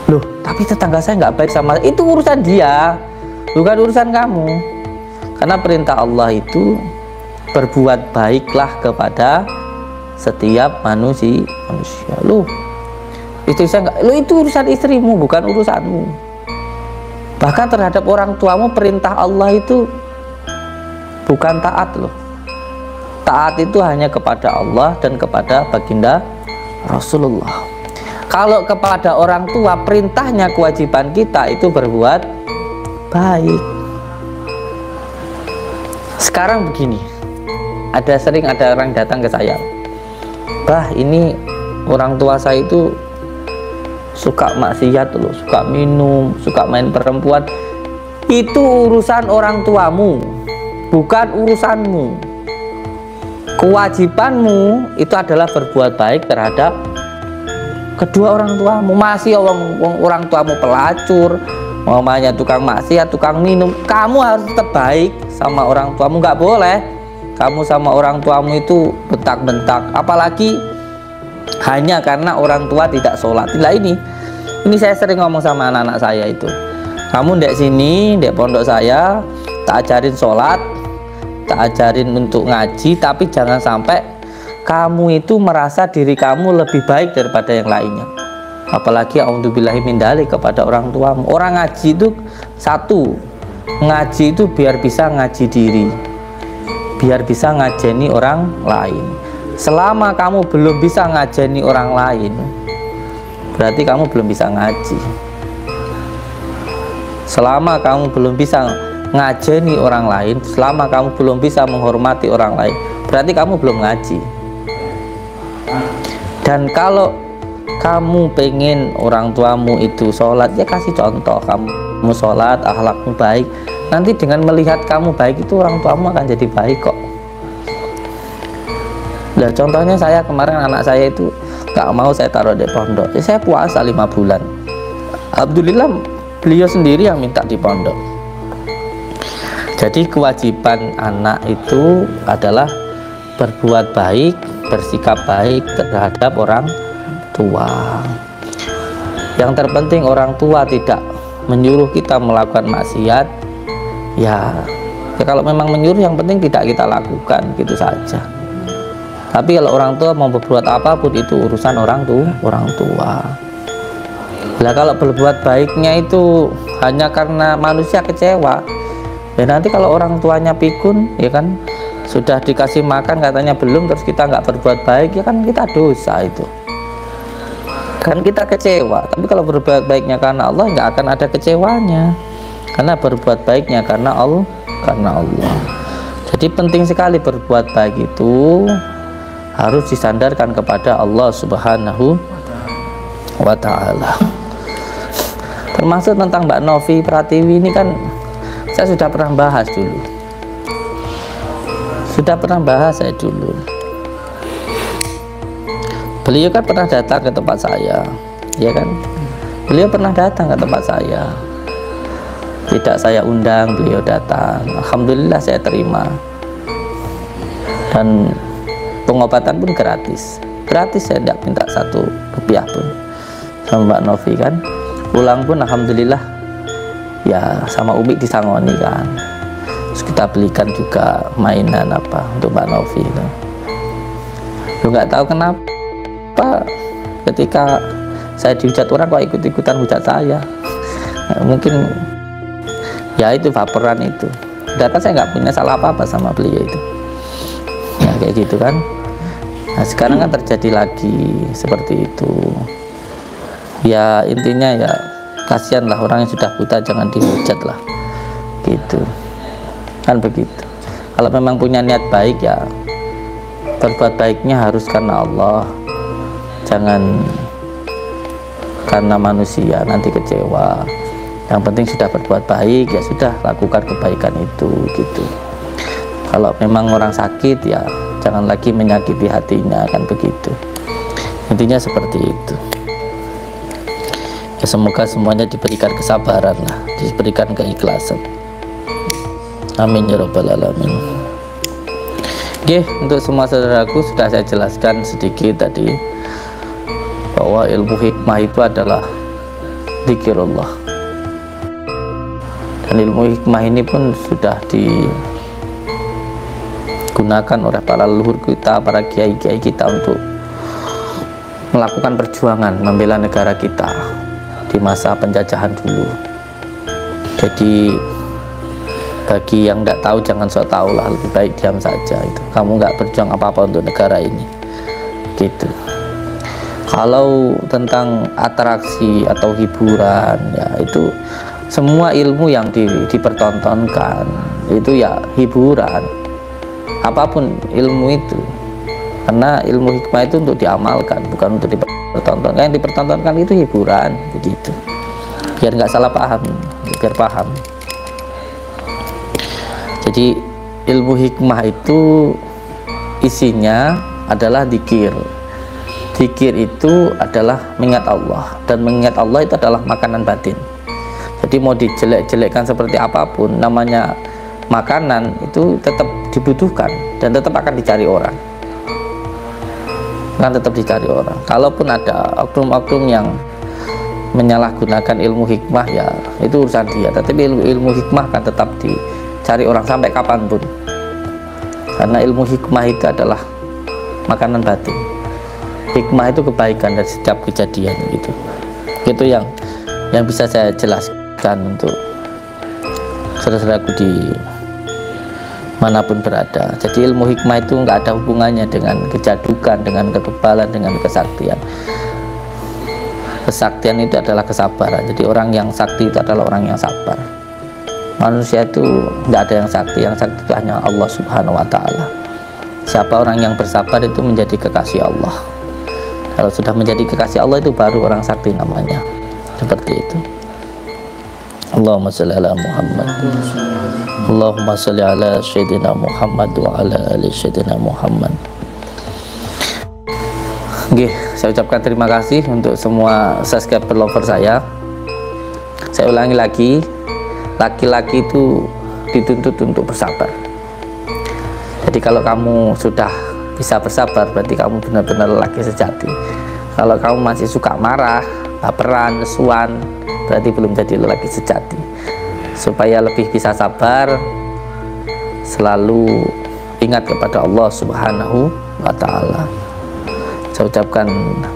Loh, tapi tetangga saya nggak baik sama, itu urusan dia, bukan urusan kamu. Karena perintah Allah itu berbuat baiklah kepada setiap manusia. Loh, istri saya nggak, loh itu urusan istrimu, bukan urusanmu. Bahkan terhadap orang tuamu, perintah Allah itu bukan taat loh. Taat itu hanya kepada Allah dan kepada baginda Rasulullah. Kalau kepada orang tua, perintahnya, kewajiban kita itu berbuat baik. Sekarang begini, sering ada orang datang ke saya, "Bah, ini orang tua saya itu suka maksiat loh, suka minum, suka main perempuan, itu urusan orang tuamu, bukan urusanmu. Kewajibanmu itu adalah berbuat baik terhadap kedua orang tuamu. Masih orang tuamu pelacur, mamanya tukang maksiat, tukang minum, kamu harus tetap baik sama orang tuamu. Nggak boleh kamu sama orang tuamu itu bentak-bentak, apalagi hanya karena orang tua tidak sholat. Nah ini saya sering ngomong sama anak-anak saya itu, kamu ndek sini, ndek pondok saya, tak ajarin sholat, tak ajarin untuk ngaji, tapi jangan sampai kamu itu merasa diri kamu lebih baik daripada yang lainnya. Apalagi a'udzubillahi min dzalik kepada orang tuamu. Orang ngaji itu satu, ngaji itu biar bisa ngaji diri, biar bisa ngajeni orang lain. Selama kamu belum bisa ngajeni orang lain, berarti kamu belum bisa ngaji. Selama kamu belum bisa ngajeni orang lain, selama kamu belum bisa menghormati orang lain, berarti kamu belum ngaji. Dan kalau kamu pengen orang tuamu itu sholat, ya kasih contoh, kamu sholat, akhlakmu baik, nanti dengan melihat kamu baik itu orang tuamu akan jadi baik kok. Nah contohnya saya kemarin, anak saya itu gak mau saya taruh di pondok, ya saya puasa 5 bulan. Alhamdulillah beliau sendiri yang minta di pondok. Jadi kewajiban anak itu adalah berbuat baik, bersikap baik terhadap orang tua. Yang terpenting orang tua tidak menyuruh kita melakukan maksiat, ya kalau memang menyuruh yang penting tidak kita lakukan, gitu saja. Tapi kalau orang tua mau berbuat apapun itu urusan orang tua. Nah kalau berbuat baiknya itu hanya karena manusia kecewa, ya nanti kalau orang tuanya pikun, ya kan, sudah dikasih makan katanya belum, terus kita nggak berbuat baik, ya kan kita dosa itu. Kan kita kecewa. Tapi kalau berbuat baiknya karena Allah, nggak akan ada kecewanya, karena berbuat baiknya karena Allah. Jadi penting sekali berbuat baik itu harus disandarkan kepada Allah Subhanahu wa Ta'ala. Termasuk tentang Mbak Novi Pratiwi ini kan saya sudah pernah bahas dulu. Saya dulu. Beliau kan pernah datang ke tempat saya, ya kan? Beliau pernah datang ke tempat saya. Tidak saya undang, beliau datang. Alhamdulillah saya terima. Dan pengobatan pun gratis. Saya tidak minta 1 rupiah pun sama Mbak Novi kan. Pulang pun alhamdulillah ya sama Umi disangoni kan. Terus kita belikan juga mainan apa untuk Mbak Novi itu. Lu nggak tahu kenapa ketika saya dihujat orang kok ikut-ikutan hujat saya. Mungkin ya itu baperan itu. Padahal saya nggak punya salah apa-apa sama beliau itu. Ya kayak gitu kan. Nah sekarang kan terjadi lagi seperti itu. Ya intinya ya kasihanlah orang yang sudah buta, jangan dihujat lah, gitu kan, begitu. Kalau memang punya niat baik ya berbuat baiknya harus karena Allah, jangan karena manusia nanti kecewa. Yang penting sudah berbuat baik ya sudah, lakukan kebaikan itu, gitu. Kalau memang orang sakit ya jangan lagi menyakiti hatinya, kan begitu. Intinya seperti itu. Ya semoga semuanya diberikan kesabaran lah, diberikan keikhlasan. Amin ya rabbal alamin. Oke, untuk semua saudaraku sudah saya jelaskan sedikit tadi bahwa ilmu hikmah itu adalah dzikirullah. Dan ilmu hikmah ini pun sudah digunakan oleh para leluhur kita, para kiai-kiai kita untuk melakukan perjuangan membela negara kita di masa penjajahan dulu. Jadi bagi yang tidak tahu jangan sok tahu lah, lebih baik diam saja. Itu kamu nggak berjuang apa-apa untuk negara ini, gitu. Kalau tentang atraksi atau hiburan ya itu semua ilmu yang dipertontonkan itu ya hiburan, apapun ilmu itu, karena ilmu hikmah itu untuk diamalkan bukan untuk dipertontonkan. dipertontonkan. Yang dipertontonkan itu hiburan, begitu. Biar nggak salah paham, biar paham. Jadi ilmu hikmah itu isinya adalah dzikir. Dzikir itu adalah mengingat Allah, dan mengingat Allah itu adalah makanan batin. Jadi mau dijelek-jelekkan seperti apapun, namanya makanan itu tetap dibutuhkan dan tetap akan dicari orang. Kan tetap dicari orang. Kalaupun ada oknum-oknum yang menyalahgunakan ilmu hikmah, ya itu urusan dia. Tetapi ilmu hikmah kan tetap dicari orang sampai kapanpun. Karena ilmu hikmah itu adalah makanan batin. Hikmah itu kebaikan dari setiap kejadian gitu. Itu yang bisa saya jelaskan untuk saudara-saudaraku di manapun berada. Jadi ilmu hikmah itu nggak ada hubungannya dengan kejadukan, dengan kekebalan, dengan kesaktian. Kesaktian itu adalah kesabaran. Jadi orang yang sakti itu adalah orang yang sabar. Manusia itu nggak ada yang sakti itu hanya Allah Subhanahu wa Ta'ala. Siapa orang yang bersabar itu menjadi kekasih Allah. Kalau sudah menjadi kekasih Allah itu baru orang sakti namanya. Seperti itu. Allahumma sholli ala Muhammad. Allahumma sholli ala Sayyidina Muhammad wa ala ali Sayyidina Muhammad. Oke, saya ucapkan terima kasih untuk semua subscriber lover saya. Saya ulangi lagi, laki-laki itu dituntut untuk bersabar. Jadi kalau kamu sudah bisa bersabar, berarti kamu benar-benar laki sejati. Kalau kamu masih suka marah, baperan, nesuan, berarti belum jadi lelaki sejati. Supaya lebih bisa sabar, selalu ingat kepada Allah Subhanahu wa Ta'ala. Saya ucapkan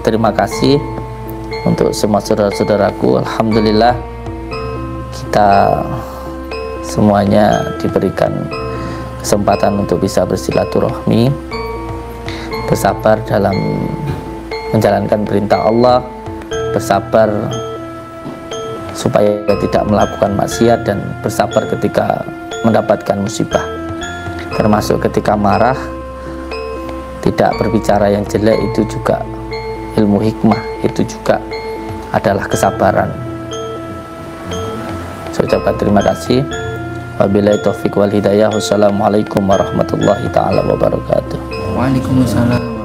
terima kasih untuk semua saudara-saudaraku. Alhamdulillah kita semuanya diberikan kesempatan untuk bisa bersilaturahmi, bersabar dalam menjalankan perintah Allah, bersabar supaya tidak melakukan maksiat, dan bersabar ketika mendapatkan musibah, termasuk ketika marah, tidak berbicara yang jelek. Itu juga ilmu hikmah, itu juga adalah kesabaran. Saya ucapkan terima kasih. Wabillahi taufiq wal hidayah. Wassalamualaikum warahmatullahi taala wabarakatuh. Waalaikumsalam.